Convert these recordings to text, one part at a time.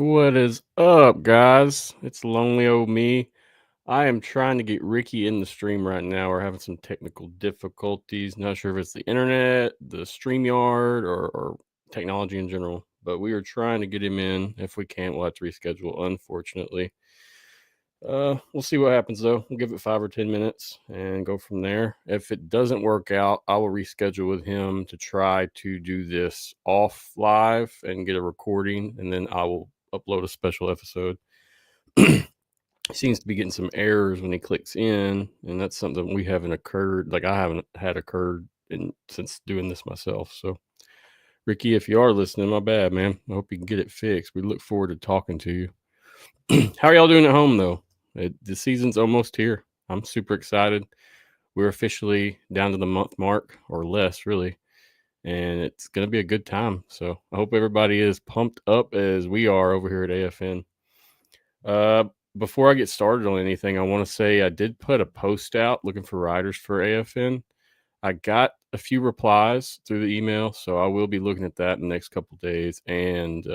What is up, guys? It's lonely old me. I am trying to get Ricky in the stream right now. We're having some technical difficulties. Not sure if it's the internet, the StreamYard, or technology in general, but we are trying to get him in. If we can't, we'll have to reschedule, unfortunately. We'll see what happens though. We'll give it 5 or 10 minutes and go from there. If it doesn't work out, I will reschedule with him to try to do this off live and get a recording, and then I will upload a special episode. He seems to be getting some errors when he clicks in, and that's something we haven't occurred. Like I haven't had occurred since doing this myself. So, Ricky, if you are listening, my bad, man. I hope you can get it fixed. We look forward to talking to you. How are y'all doing at home, though? The season's almost here. I'm super excited. We're officially down to the month mark, or less, really, and it's going to be a good time. So I hope everybody is pumped up as we are over here at AFN. Before I get started on anything, I want to say I did put a post out looking for riders for AFN. I got a few replies through the email, so I will be looking at that in the next couple days and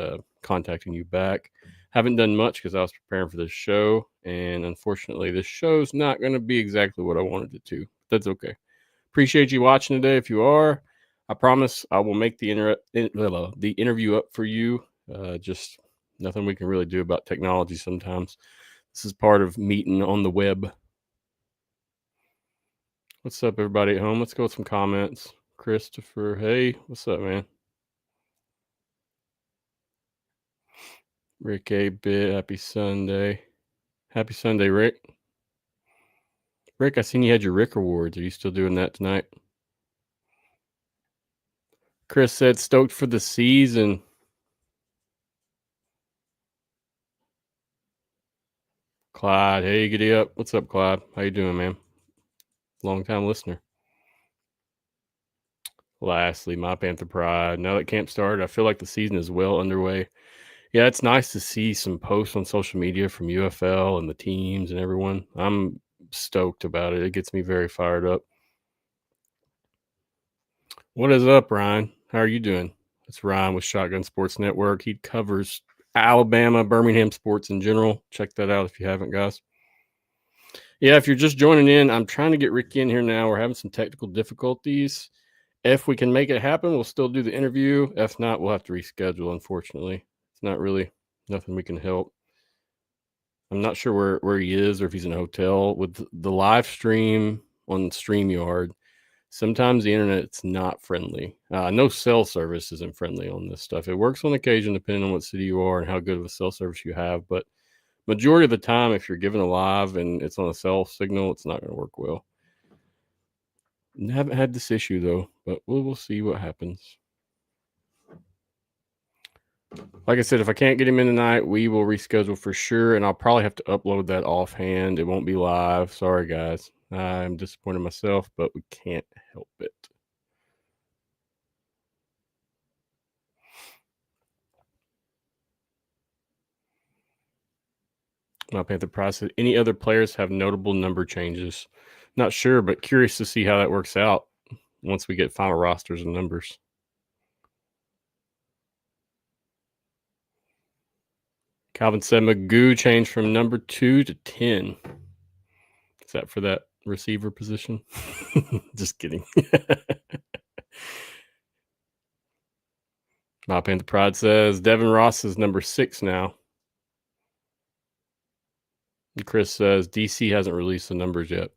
contacting you back. Haven't done much because I was preparing for this show, and unfortunately, this show's not going to be exactly what I wanted it to. That's okay. Appreciate you watching today. If you are, I promise I will make the interview up for you. Just nothing we can really do about technology sometimes. This is part of meeting on the web. What's up, everybody at home? Let's go with some comments. Christopher, hey, what's up, man? Rick A. Bit, happy Sunday. Happy Sunday, Rick. Rick, I seen you had your Rick Awards. Are you still doing that tonight? Chris said, stoked for the season. Clyde, hey, giddy up. What's up, Clyde? How you doing, man? Long time listener. Lastly, my Panther Pride. Now that camp started, I feel like the season is well underway. Yeah, it's nice to see some posts on social media from UFL and the teams and everyone. I'm stoked about it. It gets me very fired up. What is up, Ryan? How are you doing? It's Ryan with Shotgun Sports Network. He covers Alabama, Birmingham sports in general. Check that out if you haven't, guys. Yeah, if you're just joining in, I'm trying to get Ricky in here now. We're having some technical difficulties. If we can make it happen, we'll still do the interview. If not, we'll have to reschedule, unfortunately. It's not really nothing we can help. I'm not sure where he is or if he's in a hotel. With the live stream on StreamYard, sometimes the internet's not friendly. No cell service isn't friendly on this stuff. It works on occasion depending on what city you are and how good of a cell service you have. But majority of the time, if you're given a live and it's on a cell signal, it's not going to work well. I haven't had this issue though, but we'll see what happens. Like I said, if I can't get him in tonight, we will reschedule for sure, and I'll probably have to upload that offhand. It won't be live. Sorry, guys. I'm disappointed myself, but we can't help it. My Panther Price said, any other players have notable number changes? Not sure, but curious to see how that works out once we get final rosters and numbers. Calvin said Magoo changed from number 2 to 10. Is that for that receiver position? Just kidding. My Panther Pride says Devin Ross is number 6 now. And Chris says DC hasn't released the numbers yet.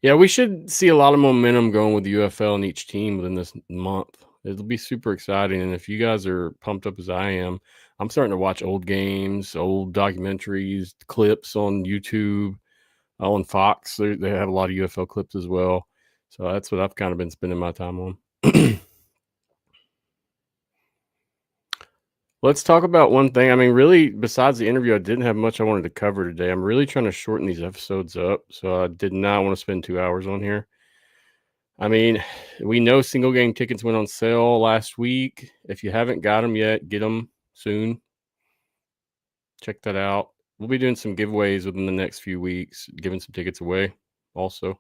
Yeah, we should see a lot of momentum going with the UFL and each team within this month. It'll be super exciting. And if you guys are pumped up as I am, I'm starting to watch old games, old documentaries, clips on YouTube, on Fox. They have a lot of UFL clips as well. So that's what I've kind of been spending my time on. Let's talk about one thing. I mean, really, besides the interview, I didn't have much I wanted to cover today. I'm really trying to shorten these episodes up. So I did not want to spend 2 hours on here. I mean, we know single game tickets went on sale last week. If you haven't got them yet, get them soon. Check that out. We'll be doing some giveaways within the next few weeks, giving some tickets away also.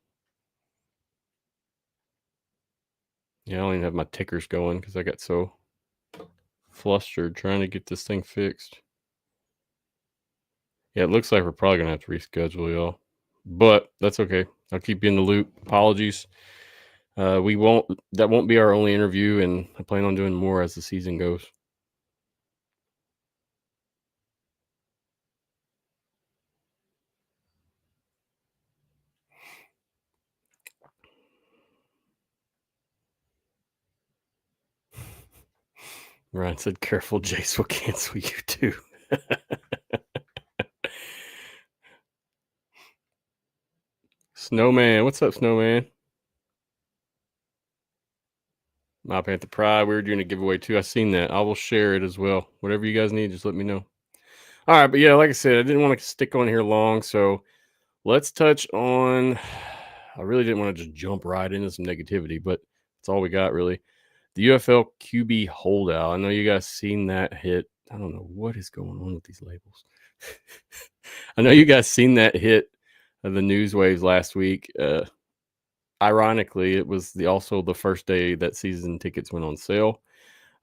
Yeah, I don't even have my tickers going because I got so flustered trying to get this thing fixed. Yeah, it looks like we're probably gonna have to reschedule, y'all. But that's okay. I'll keep you in the loop. Apologies. We won't that won't be our only interview, and I plan on doing more as the season goes. Ryan said, careful, Jace will cancel you too. Snowman, what's up, Snowman? My Panther Pride, we were doing a giveaway too. I seen that. I will share it as well. Whatever you guys need, just let me know. All right, but yeah, like I said, I didn't want to stick on here long, so let's touch on. I really didn't want to just jump right into some negativity, but that's all we got really. The UFL QB holdout. I know you guys seen that hit. I don't know what is going on with these labels. I know you guys seen that hit of the news waves last week. Ironically, it was also the first day that season tickets went on sale.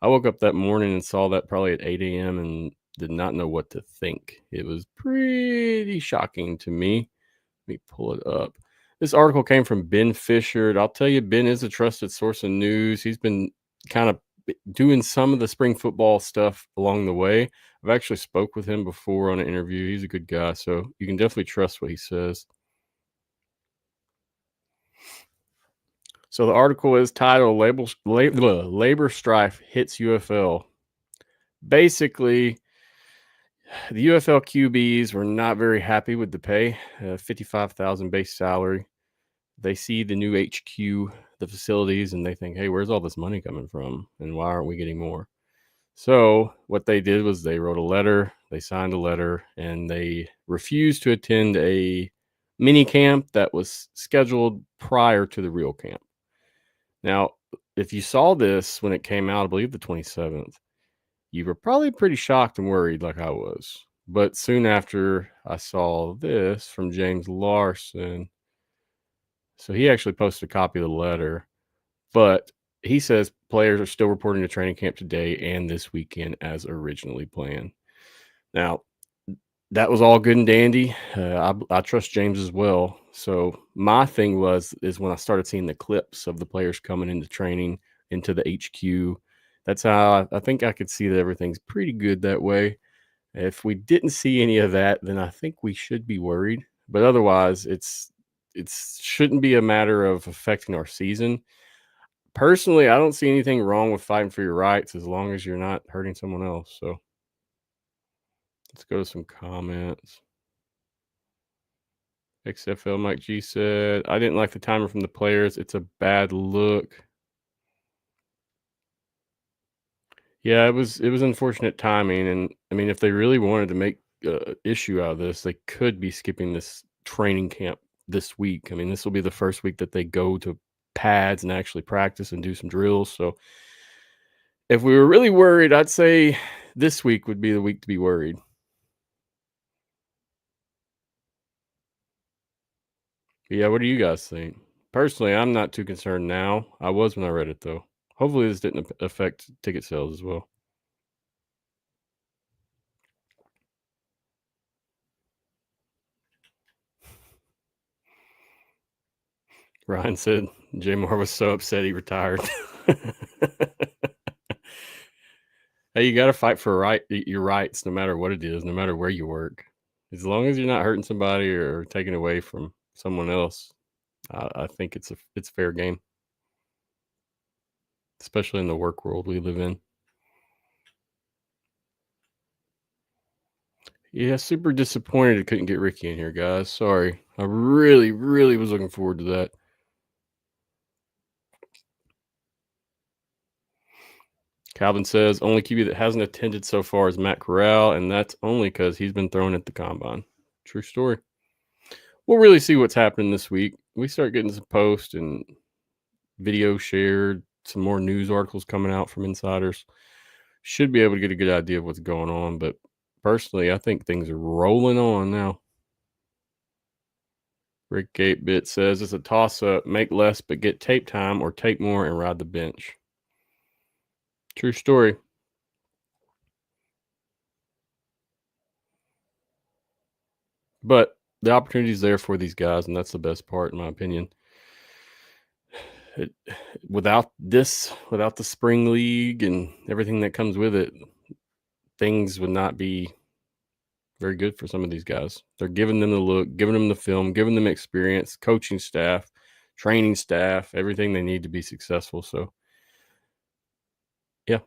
I woke up that morning and saw that probably at 8 a.m. and did not know what to think. It was pretty shocking to me. Let me pull it up. This article came from Ben Fisher. I'll tell you, Ben is a trusted source of news. He's been kind of doing some of the spring football stuff along the way. I've actually spoke with him before on an interview. He's a good guy, so you can definitely trust what he says. So the article is titled Labor Strife Hits UFL. Basically, the UFL QBs were not very happy with the pay, $55,000 base salary. They see the new HQ, the facilities, and they think, hey, where's all this money coming from? And why aren't we getting more? So what they did was they wrote a letter, they signed a letter, and they refused to attend a mini camp that was scheduled prior to the real camp. Now, if you saw this when it came out, I believe the 27th, you were probably pretty shocked and worried like I was. But soon after I saw this from James Larson, so he actually posted a copy of the letter, but he says players are still reporting to training camp today and this weekend as originally planned. Now, that was all good and dandy. I trust James as well. So my thing is when I started seeing the clips of the players coming into training into the HQ. That's how I think I could see that everything's pretty good that way. If we didn't see any of that, then I think we should be worried. But otherwise, it shouldn't be a matter of affecting our season. Personally, I don't see anything wrong with fighting for your rights as long as you're not hurting someone else. So let's go to some comments. XFL Mike G said, I didn't like the timer from the players. It's a bad look. Yeah, it was unfortunate timing. And I mean, if they really wanted to make issue out of this, they could be skipping this training camp this week. I mean, this will be the first week that they go to pads and actually practice and do some drills. So if we were really worried, I'd say this week would be the week to be worried. Yeah, what do you guys think? Personally, I'm not too concerned now. I was when I read it, though. Hopefully, this didn't affect ticket sales as well. Ryan said Jamar was so upset he retired. Hey, you got to fight for your rights, no matter what it is, no matter where you work. As long as you're not hurting somebody or taking away from someone else, I think it's fair game, especially in the work world we live in. Yeah, super disappointed I couldn't get Ricky in here, guys. Sorry. I really, really was looking forward to that. Calvin says only QB that hasn't attended so far is Matt Corral, and that's only because he's been thrown at the combine. True story. We'll really see what's happening this week. We start getting some posts and video shared, some more news articles coming out from insiders. Should be able to get a good idea of what's going on, but personally, I think things are rolling on now. Rick 8-Bit says it's a toss-up. Make less but get tape time or take more and ride the bench. True story. But the opportunity is there for these guys, and that's the best part, in my opinion. It, without the spring league and everything that comes with it, things would not be very good for some of these guys. They're giving them the look, giving them the film, giving them experience, coaching staff, training staff, everything they need to be successful. So, yeah,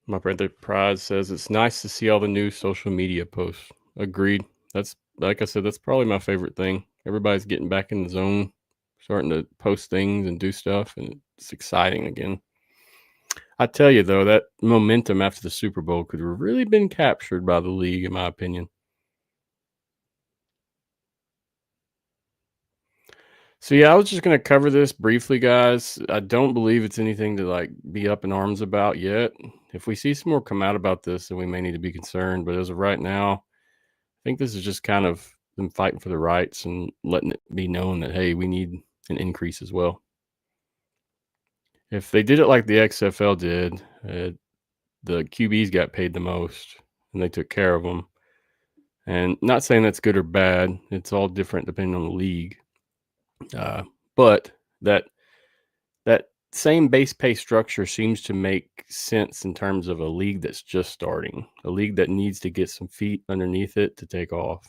my brother Pride says it's nice to see all the new social media posts. Agreed. That's like I said, that's probably my favorite thing. Everybody's getting back in the zone, starting to post things and do stuff, and it's exciting again. I tell you though, that momentum after the Super Bowl could have really been captured by the league, in my opinion. So yeah, I was just gonna cover this briefly, guys. I don't believe it's anything to like be up in arms about yet. If we see some more come out about this, then we may need to be concerned. But as of right now, I think this is just kind of them fighting for the rights and letting it be known that hey, we need an increase as well. If they did it like the XFL did, the QBs got paid the most, and they took care of them. And not saying that's good or bad; it's all different depending on the league. But that that same base pay structure seems to make sense in terms of a league that's just starting, a league that needs to get some feet underneath it to take off.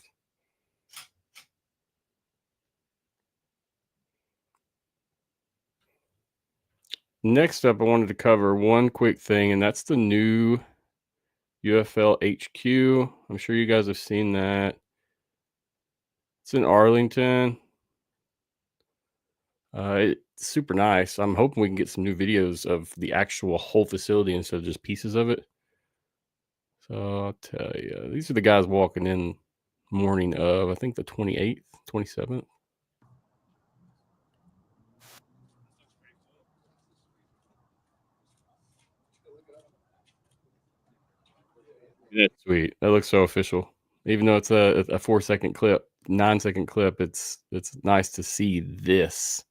Next up, I wanted to cover one quick thing, and that's the new UFL HQ. I'm sure you guys have seen that. It's in Arlington. It's super nice. I'm hoping we can get some new videos of the actual whole facility instead of just pieces of it. So I'll tell you, these are the guys walking in morning of, I think the 28th, 27th. Yeah, sweet. That looks so official. Even though it's a 4-second clip, 9-second clip, it's nice to see this.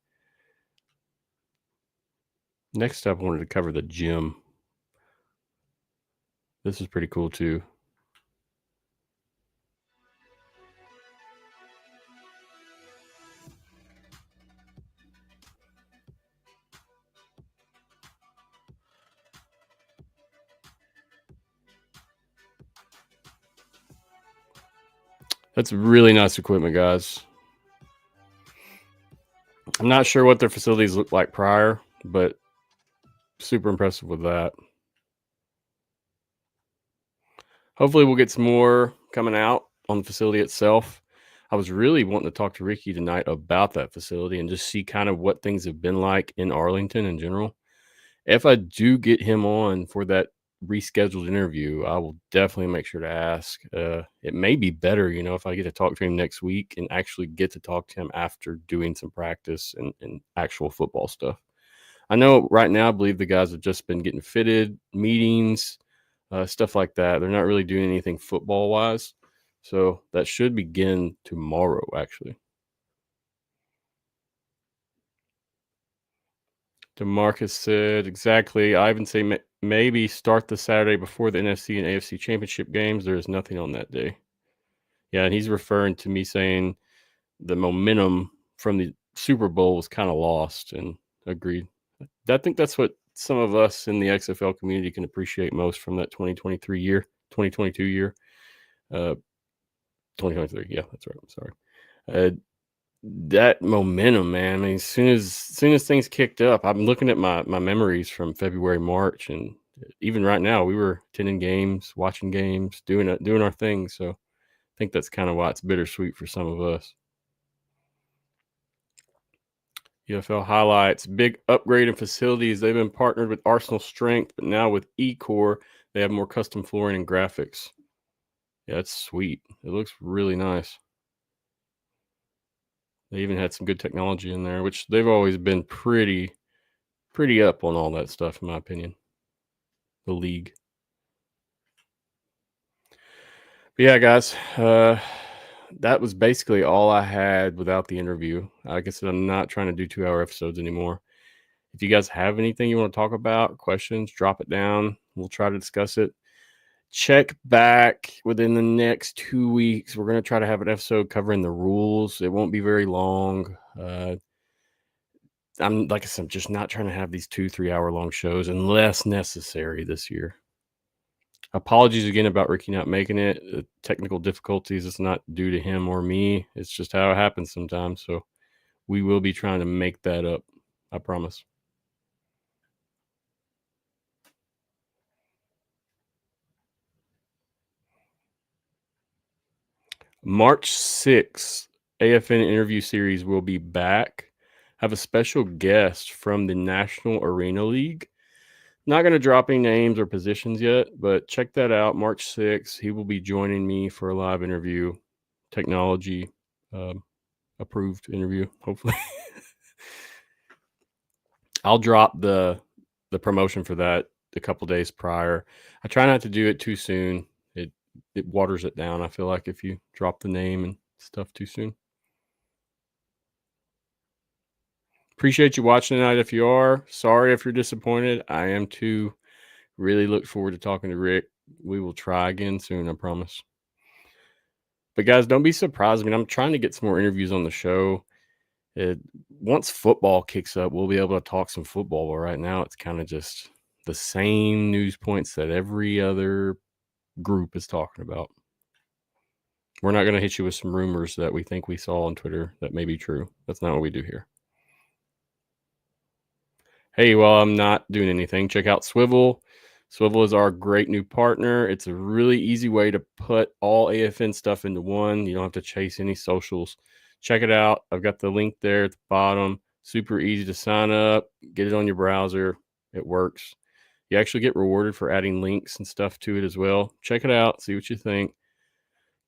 Next up, I wanted to cover the gym. This is pretty cool too. That's really nice equipment, guys. I'm not sure what their facilities looked like prior, but super impressive with that. Hopefully, we'll get some more coming out on the facility itself. I was really wanting to talk to Ricky tonight about that facility and just see kind of what things have been like in Arlington in general. If I do get him on for that rescheduled interview, I will definitely make sure to ask. It may be better, if I get to talk to him next week and actually get to talk to him after doing some practice and actual football stuff. I know right now, I believe the guys have just been getting fitted, meetings, stuff like that. They're not really doing anything football wise. So that should begin tomorrow, actually. DeMarcus said, exactly. I even say maybe start the Saturday before the NFC and AFC championship games. There is nothing on that day. Yeah, and he's referring to me saying the momentum from the Super Bowl was kind of lost, and agreed. I think that's what some of us in the XFL community can appreciate most from that 2023 year, 2022 year. 2023. Yeah, that's right. I'm sorry. Uh, that momentum, man. I mean, as soon as things kicked up, I'm looking at my memories from February, March, and even right now, we were attending games, watching games, doing our thing. So I think that's kind of why it's bittersweet for some of us. UFL highlights: big upgrade in facilities. They've been partnered with Arsenal Strength, but now with eCore, they have more custom flooring and graphics. Yeah, that's sweet. It looks really nice. They even had some good technology in there, which they've always been pretty up on all that stuff, in my opinion. The league. But yeah, guys, that was basically all I had without the interview. Like I said, I'm not trying to do 2-hour episodes anymore. If you guys have anything you want to talk about, questions, drop it down. We'll try to discuss it. Check back within the next 2 weeks. We're going to try to have an episode covering the rules. It won't be very long. I'm like I said, I'm just not trying to have these 2-3 hour long shows unless necessary this year. Apologies again about Ricky not making it. Technical difficulties. It's not due to him or me. It's just how it happens sometimes. So we will be trying to make that up. I promise. March 6th, AFN interview series will be back. Have a special guest from the National Arena League. Not going to drop any names or positions yet, but check that out. March 6th, he will be joining me for a live interview, technology approved interview, hopefully. I'll drop the promotion for that a couple days prior. I try not to do it too soon. It waters it down. I feel like if you drop the name and stuff too soon. Appreciate you watching tonight. If you are, sorry if you're disappointed. I am too. Really look forward to talking to Rick. We will try again soon, I promise. But guys, don't be surprised. I mean, I'm trying to get some more interviews on the show. Once football kicks up, we'll be able to talk some football. But right now, it's kind of just the same news points that every other group is talking about. We're not going to hit you with some rumors that we think we saw on Twitter that may be true. That's not what we do here. Hey, while I'm not doing anything, check out Swivel. Swivel is our great new partner. It's a really easy way to put all AFN stuff into one. You don't have to chase any socials. Check it out. I've got the link there at the bottom. Super easy to sign up. Get it on your browser. It works. You actually get rewarded for adding links and stuff to it as well. Check it out. See what you think.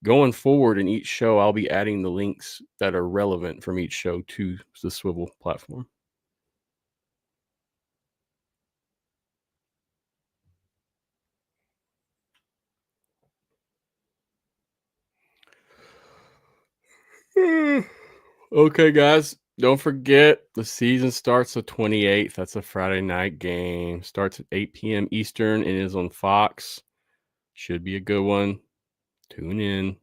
Going forward in each show, I'll be adding the links that are relevant from each show to the Swivel platform. Okay, guys, don't forget the season starts the 28th. That's a Friday night game. Starts at 8 p.m. Eastern and is on Fox. Should be a good one. Tune in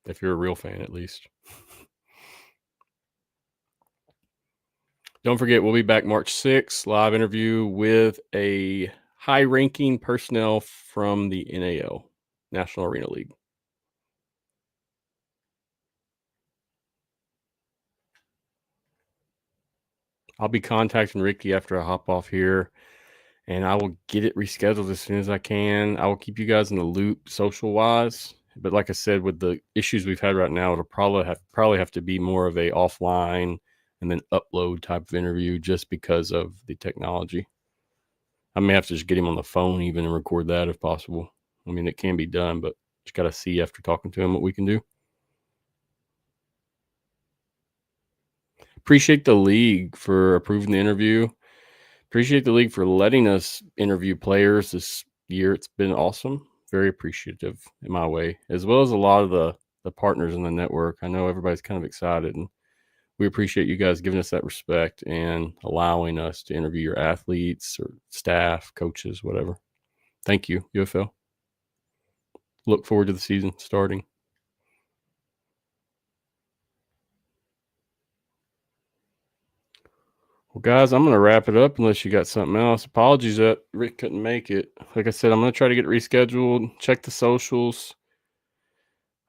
if you're a real fan, at least. Don't forget, we'll be back March 6th, live interview with a high-ranking personnel from the NAL, National Arena League. I'll be contacting Ricky after I hop off here, and I will get it rescheduled as soon as I can. I will keep you guys in the loop social-wise. But like I said, with the issues we've had right now, it'll probably have to be more of a offline and then upload type of interview just because of the technology. I may have to just get him on the phone even and record that if possible. I mean, it can be done, but just got to see after talking to him what we can do. Appreciate the league for approving the interview. Appreciate the league for letting us interview players this year. It's been awesome. Very appreciative in my way, as well as a lot of the partners in the network. I know everybody's kind of excited, and we appreciate you guys giving us that respect and allowing us to interview your athletes or staff, coaches, whatever. Thank you, UFL. Look forward to the season starting. Well, guys, I'm going to wrap it up unless you got something else. Apologies that Rick couldn't make it. Like I said, I'm going to try to get it rescheduled. Check the socials.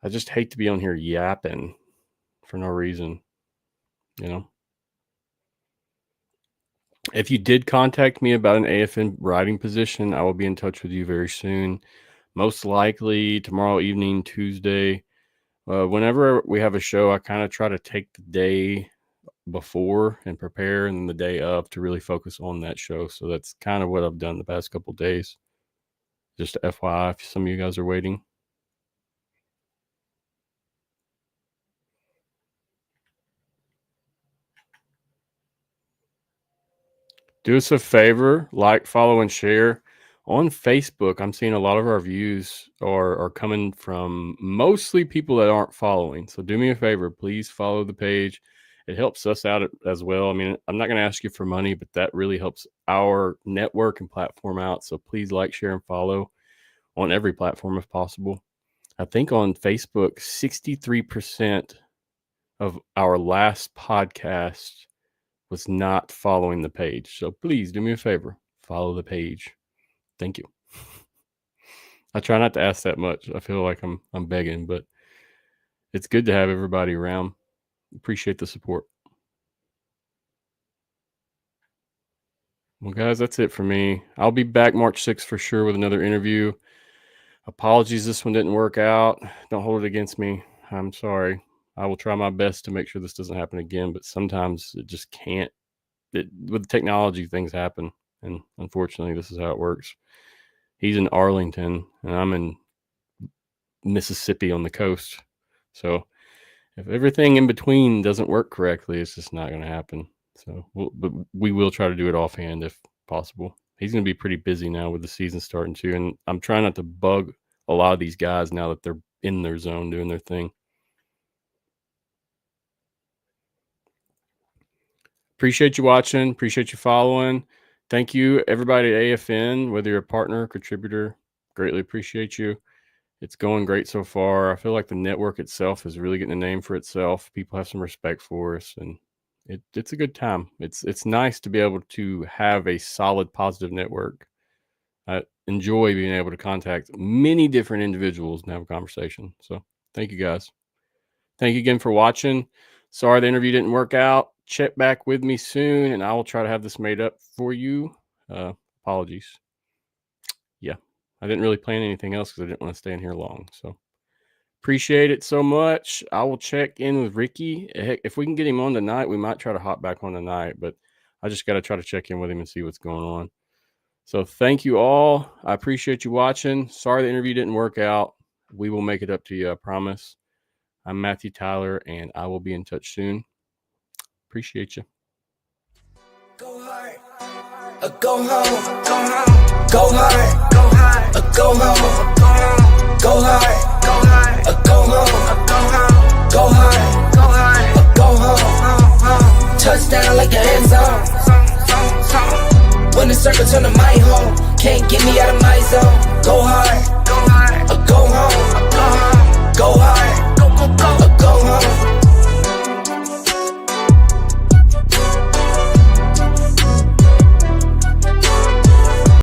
I just hate to be on here yapping for no reason, you know. If you did contact me about an AFN writing position, I will be in touch with you very soon. Most likely tomorrow evening, Tuesday. Whenever we have a show, I kind of try to take the day before and prepare, and then the day of to really focus on that show. So that's kind of what I've done the past couple of days. Just FYI, if some of you guys are waiting. Do us a favor, like, follow, and share. On Facebook, I'm seeing a lot of our views are coming from mostly people that aren't following. So do me a favor, please follow the page It helps us out as well. I mean, I'm not going to ask you for money, but that really helps our network and platform out. So please like, share, and follow on every platform if possible. I think on Facebook, 63% of our last podcast was not following the page. So please do me a favor, follow the page. Thank you. I try not to ask that much. I feel like I'm begging, but it's good to have everybody around. Appreciate the support. Well, guys, that's it for me. I'll be back March 6th for sure with another interview. Apologies, this one didn't work out. Don't hold it against me. I'm sorry. I will try my best to make sure this doesn't happen again, but sometimes it just can't. With technology, things happen, and unfortunately, this is how it works. He's in Arlington, and I'm in Mississippi on the coast. So if everything in between doesn't work correctly, it's just not going to happen. So but we will try to do it offhand if possible. He's going to be pretty busy now with the season starting too, and I'm trying not to bug a lot of these guys now that they're in their zone doing their thing. Appreciate you watching. Appreciate you following. Thank you, everybody at AFN, whether you're a partner, contributor. Greatly appreciate you. It's going great so far. I feel like the network itself is really getting a name for itself. People have some respect for us, and it's a good time. It's nice to be able to have a solid, positive network. I enjoy being able to contact many different individuals and have a conversation. So thank you, guys. Thank you again for watching. Sorry the interview didn't work out. Check back with me soon, and I will try to have this made up for you. Apologies. Yeah, I didn't really plan anything else because I didn't want to stay in here long. So appreciate it so much. I will check in with Ricky. Heck, if we can get him on tonight, we might try to hop back on tonight, but I just got to try to check in with him and see what's going on. So thank you all. I appreciate you watching. Sorry the interview didn't work out. We will make it up to you, I promise. I'm Matthew Tyler, and I will be in touch soon. Appreciate you. Go hard, go home, go hard, go home, go home.